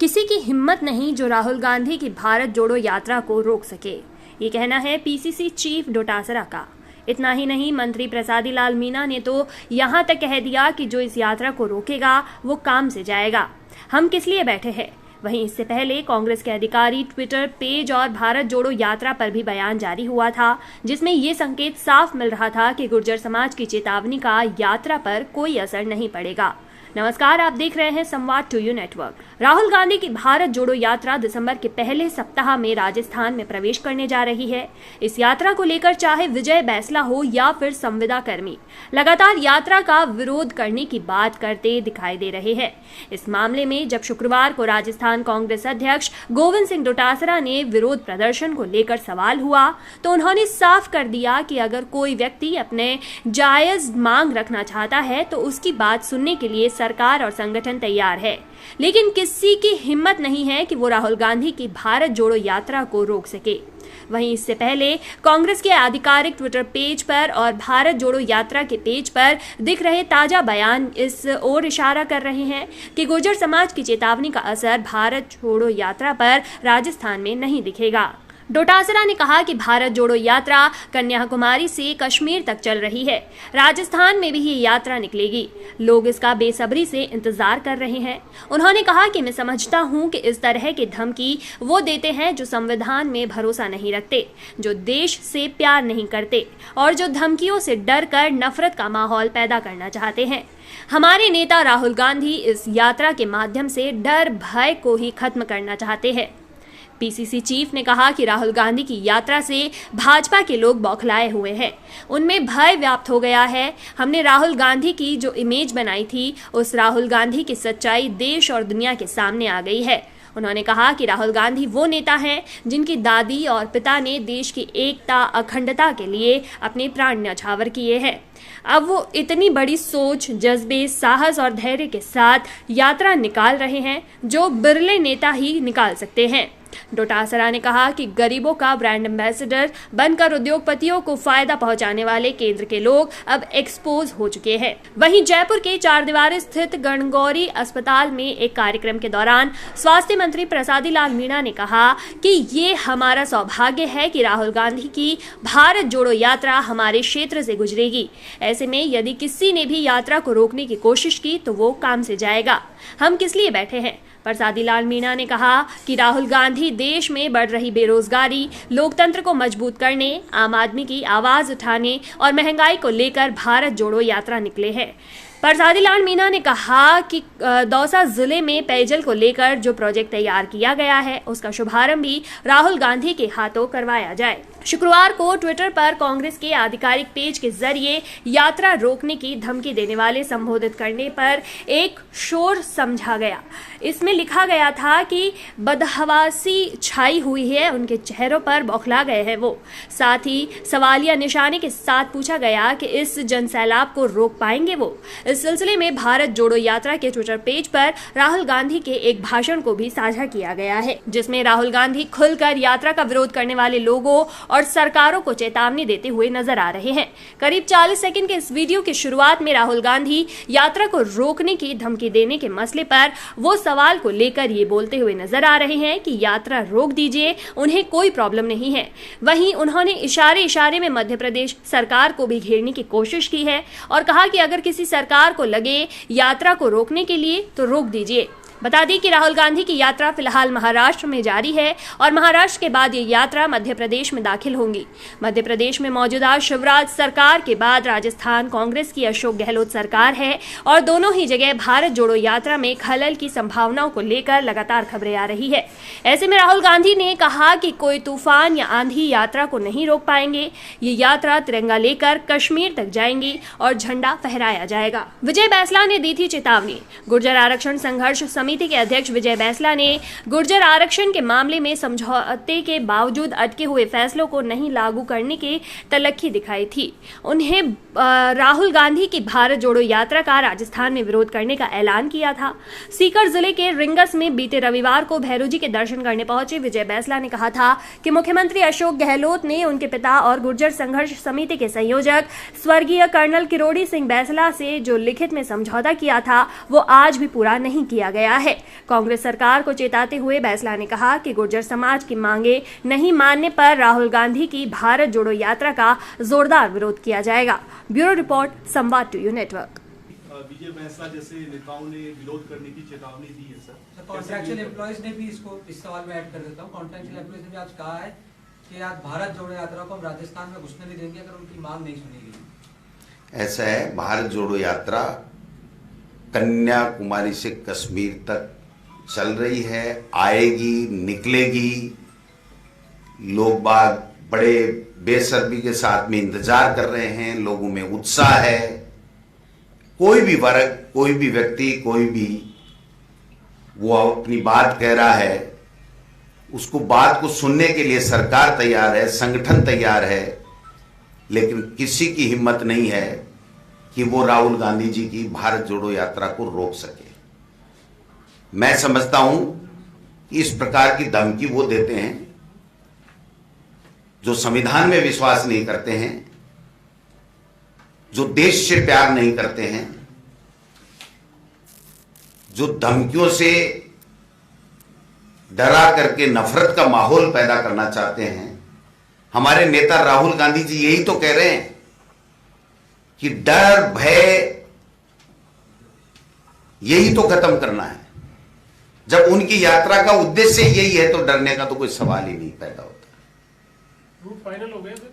किसी की हिम्मत नहीं जो राहुल गांधी की भारत जोड़ो यात्रा को रोक सके। ये कहना है पीसीसी चीफ डोटासरा का। इतना ही नहीं, मंत्री प्रसादी लाल मीणा ने तो यहां तक कह दिया कि जो इस यात्रा को रोकेगा वो काम से जाएगा। हम किस लिए बैठे हैं। वहीं इससे पहले कांग्रेस के अधिकारी ट्विटर पेज और भारत जोड़ो यात्रा पर भी बयान जारी हुआ था, जिसमें ये संकेत साफ मिल रहा था कि गुर्जर समाज की चेतावनी का यात्रा पर कोई असर नहीं पड़ेगा। नमस्कार, आप देख रहे हैं Samvad to you network. Rahul Gandhi की भारत जोड़ो यात्रा दिसंबर के पहले सप्ताह में राजस्थान में प्रवेश करने जा रही है। इस यात्रा को लेकर चाहे विजय बैंसला हो या फिर संविदा कर्मी लगातार यात्रा का विरोध करने की बात करते दिखाई दे रहे हैं। इस मामले में जब शुक्रवार को राजस्थान कांग्रेस अध्यक्ष गोविंद सिंह डोटासरा ने विरोध प्रदर्शन को लेकर सवाल हुआ तो उन्होंने साफ कर दिया कि अगर कोई व्यक्ति अपने जायज मांग रखना चाहता है तो उसकी बात सुनने के लिए सरकार और संगठन तैयार है, लेकिन किसी की हिम्मत नहीं है कि वो राहुल गांधी की भारत जोड़ो यात्रा को रोक सके। वहीं इससे पहले कांग्रेस के आधिकारिक ट्विटर पेज पर और भारत जोड़ो यात्रा के पेज पर दिख रहे ताजा बयान इस ओर इशारा कर रहे हैं कि गुर्जर समाज की चेतावनी का असर भारत जोड़ो यात्रा पर राजस्थान में नहीं दिखेगा। डोटासरा ने कहा कि भारत जोड़ो यात्रा कन्याकुमारी से कश्मीर तक चल रही है। राजस्थान में भी ये यात्रा निकलेगी। लोग इसका बेसब्री से इंतजार कर रहे हैं। उन्होंने कहा कि मैं समझता हूं कि इस तरह की धमकी वो देते हैं जो संविधान में भरोसा नहीं रखते, जो देश से प्यार नहीं करते और जो धमकियों से डर कर नफरत का माहौल पैदा करना चाहते हैं। हमारे नेता राहुल गांधी इस यात्रा के माध्यम से डर भय को ही खत्म करना चाहते हैं। पीसीसी चीफ ने कहा कि राहुल गांधी की यात्रा से भाजपा के लोग बौखलाए हुए हैं, उनमें भय व्याप्त हो गया है। हमने राहुल गांधी की जो इमेज बनाई थी, उस राहुल गांधी की सच्चाई देश और दुनिया के सामने आ गई है। उन्होंने कहा कि राहुल गांधी वो नेता हैं जिनकी दादी और पिता ने देश की एकता अखंडता के लिए अपने प्राण न्यौछावर किए हैं। अब वो इतनी बड़ी सोच, जज्बे, साहस और धैर्य के साथ यात्रा निकाल रहे हैं जो बिरले नेता ही निकाल सकते हैं। डोटासरा ने कहा कि गरीबों का ब्रांड एम्बेसडर बनकर उद्योगपतियों को फायदा पहुंचाने वाले केंद्र के लोग अब एक्सपोज हो चुके हैं। वहीं जयपुर के चारदीवारी स्थित गणगौरी अस्पताल में एक कार्यक्रम के दौरान स्वास्थ्य मंत्री प्रसादी लाल मीणा ने कहा कि ये हमारा सौभाग्य है कि राहुल गांधी की भारत जोड़ो यात्रा हमारे क्षेत्र से गुजरेगी। ऐसे में यदि किसी ने भी यात्रा को रोकने की कोशिश की तो वो काम से जाएगा। हम किस लिए बैठे हैं। प्रसादी लाल मीणा ने कहा कि राहुल गांधी देश में बढ़ रही बेरोजगारी, लोकतंत्र को मजबूत करने, आम आदमी की आवाज उठाने और महंगाई को लेकर भारत जोड़ो यात्रा निकले हैं। प्रसादी लाल मीणा ने कहा कि दौसा जिले में पेयजल को लेकर जो प्रोजेक्ट तैयार किया गया है उसका शुभारंभ भी राहुल गांधी के हाथों करवाया जाए। शुक्रवार को ट्विटर पर कांग्रेस के आधिकारिक पेज के जरिए यात्रा रोकने की धमकी देने वाले संबोधित करने पर एक शोर समझा गया। इसमें लिखा गया था कि बदहवासी छाई हुई है, उनके चेहरों पर बौखला गए हैं वो। साथ ही सवालिया निशाने के साथ पूछा गया कि इस जनसैलाब को रोक पाएंगे वो। इस सिलसिले में भारत जोड़ो यात्रा के ट्विटर पेज पर राहुल गांधी के एक भाषण को भी साझा किया गया है, जिसमें राहुल गांधी खुलकर यात्रा का विरोध करने वाले लोगों और सरकारों को चेतावनी देते हुए नजर आ रहे हैं। करीब 40 सेकंड के इस वीडियो की शुरुआत में राहुल गांधी यात्रा को रोकने की धमकी देने के मसले पर वो सवाल को लेकर ये बोलते हुए नजर आ रहे हैं कि यात्रा रोक दीजिए, उन्हें कोई प्रॉब्लम नहीं है। वहीं उन्होंने इशारे इशारे में मध्य प्रदेश सरकार को भी घेरने की कोशिश की है और कहा कि अगर किसी सरकार को लगे यात्रा को रोकने के लिए तो रोक दीजिए। बता दें कि राहुल गांधी की यात्रा फिलहाल महाराष्ट्र में जारी है और महाराष्ट्र के बाद ये यात्रा मध्य प्रदेश में दाखिल होंगी। मध्य प्रदेश में मौजूदा शिवराज सरकार के बाद राजस्थान कांग्रेस की अशोक गहलोत सरकार है और दोनों ही जगह भारत जोड़ो यात्रा में खलल की संभावनाओं को लेकर लगातार खबरें आ रही है। ऐसे में राहुल गांधी ने कहा कि कोई तूफान या आंधी यात्रा को नहीं रोक पाएंगे। ये यात्रा तिरंगा लेकर कश्मीर तक जाएंगी और झंडा फहराया जाएगा। विजय बैंसला ने दी थी चेतावनी। गुर्जर आरक्षण संघर्ष समिति के अध्यक्ष विजय बैंसला ने गुर्जर आरक्षण के मामले में समझौते के बावजूद अटके हुए फैसलों को नहीं लागू करने की तल्लखी दिखाई थी। उन्हें राहुल गांधी की भारत जोड़ो यात्रा का राजस्थान में विरोध करने का ऐलान किया था। सीकर जिले के रिंगस में बीते रविवार को भैरू जी के दर्शन करने पहुंचे विजय बैंसला ने कहा था कि मुख्यमंत्री अशोक गहलोत ने उनके पिता और गुर्जर संघर्ष समिति के संयोजक स्वर्गीय कर्नल किरोड़ी सिंह बैंसला से जो लिखित में समझौता किया था वो आज भी पूरा नहीं किया गया गया है। कांग्रेस सरकार को चेताते हुए बैसला ने कहा कि गुर्जर समाज की मांगे नहीं मानने पर राहुल गांधी की भारत जोड़ो यात्रा का जोरदार विरोध किया जाएगा। ब्यूरो रिपोर्ट, संवाद टू यू नेटवर्क। विजय बैंसला जैसे नेताओं ने विरोध करने की चेतावनी दी है सर। कॉन्ट्रैक्चुअल एम्प्लॉयज ने भी इसको इस सवाल में ऐड कर देता हूँ। कॉन्ट्रैक्चुअल एम्प्लॉयज ने भी आज कहा है कि आज भारत जोड़ो यात्रा को हम राजस्थान में घुसने नहीं देंगे अगर उनकी मांग नहीं सुनी गई। ऐसा है, भारत जोड़ो यात्रा कन्याकुमारी से कश्मीर तक चल रही है, आएगी, निकलेगी। लोग बाग बड़े बेसब्री के साथ में इंतजार कर रहे हैं, लोगों में उत्साह है। कोई भी वर्ग, कोई भी व्यक्ति, कोई भी वो अपनी बात कह रहा है, उसको बात को सुनने के लिए सरकार तैयार है, संगठन तैयार है, लेकिन किसी की हिम्मत नहीं है कि वो राहुल गांधी जी की भारत जोड़ो यात्रा को रोक सके। मैं समझता हूं कि इस प्रकार की धमकी वो देते हैं जो संविधान में विश्वास नहीं करते हैं, जो देश से प्यार नहीं करते हैं, जो धमकियों से डरा करके नफरत का माहौल पैदा करना चाहते हैं। हमारे नेता राहुल गांधी जी यही तो कह रहे हैं कि डर, भय यही तो खत्म करना है। जब उनकी यात्रा का उद्देश्य यही है तो डरने का तो कोई सवाल ही नहीं पैदा होता। रूट फाइनल हो गया सर?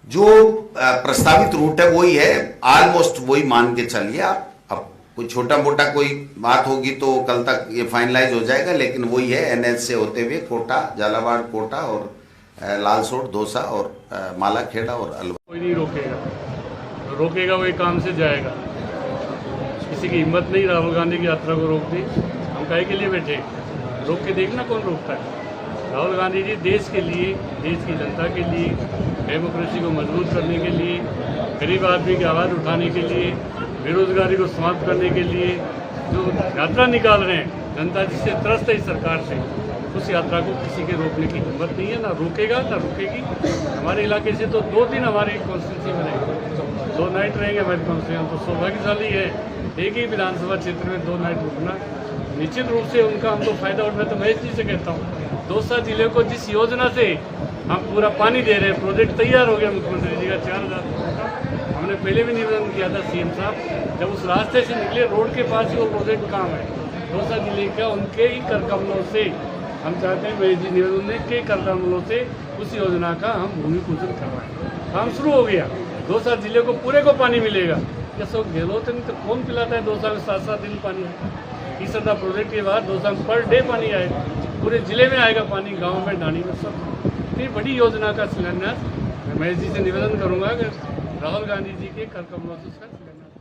जो प्रस्तावित रूट है वही है, ऑलमोस्ट वही मान के चलिए आप। अब कोई छोटा मोटा कोई बात होगी तो कल तक ये फाइनलाइज हो जाएगा, लेकिन वही है, एनएच से होते हुए कोटा, झालावाड़, कोटा और लालसोट, दौसा और मालाखेड़ा और अलवर। कोई नहीं रोकेगा वही काम से जाएगा। किसी की हिम्मत नहीं राहुल गांधी की यात्रा को रोकने। हम काहे के लिए बैठे? रोक के देखना कौन रोकता है। राहुल गांधी जी देश के लिए, देश की जनता के लिए, डेमोक्रेसी को मजबूत करने के लिए, गरीब आदमी की आवाज़ उठाने के लिए, बेरोजगारी को समाप्त करने के लिए जो यात्रा निकाल रहे हैं, जनता जिससे त्रस्त है इस सरकार से, उस यात्रा को किसी के रोकने की हिम्मत नहीं है। ना रोकेगा ना रुकेगी। हमारे इलाके से तो 2 दिन हमारे कॉन्स्टिट्यूंसी में रहेंगे, 2 नाइट रहेंगे हमारी कॉन्स्टिट्यूंसी। तो सौभाग्यशाली है एक ही विधानसभा क्षेत्र में 2 नाइट रुकना। निश्चित रूप से उनका हमको फायदा उठा। तो मैं इस चीज़ से कहता हूँ, दौसा जिले को जिस योजना से हम पूरा पानी दे रहे हैं, प्रोजेक्ट तैयार हो गया मुख्यमंत्री जी का 4000 करोड़ का। हमने पहले भी निवेदन किया था सीएम साहब, जब उस रास्ते से निकले रोड के पास ही वो प्रोजेक्ट काम है दौसा जिले का। उनके ही कर कमलों से हम चाहते हैं, महेश जी निवेदन के कर कमलों से उस योजना का हम भूमि पूजन करवाएं। काम शुरू हो गया, दौसा जिले को पूरे को पानी मिलेगा। क्या सब गहलोत तो कौन पिलाता है? दौसा में 7-7 दिन पानी है। तीसरा प्रोजेक्ट के बाद दौसा में पर डे पानी आएगा, पूरे जिले में आएगा पानी, गांव में, ढाणी में, सब। ये बड़ी योजना का शिलान्यास मैं महेश जी से निवेदन करूंगा कि राहुल गांधी जी के कर कमलों से उसका शिलान्यास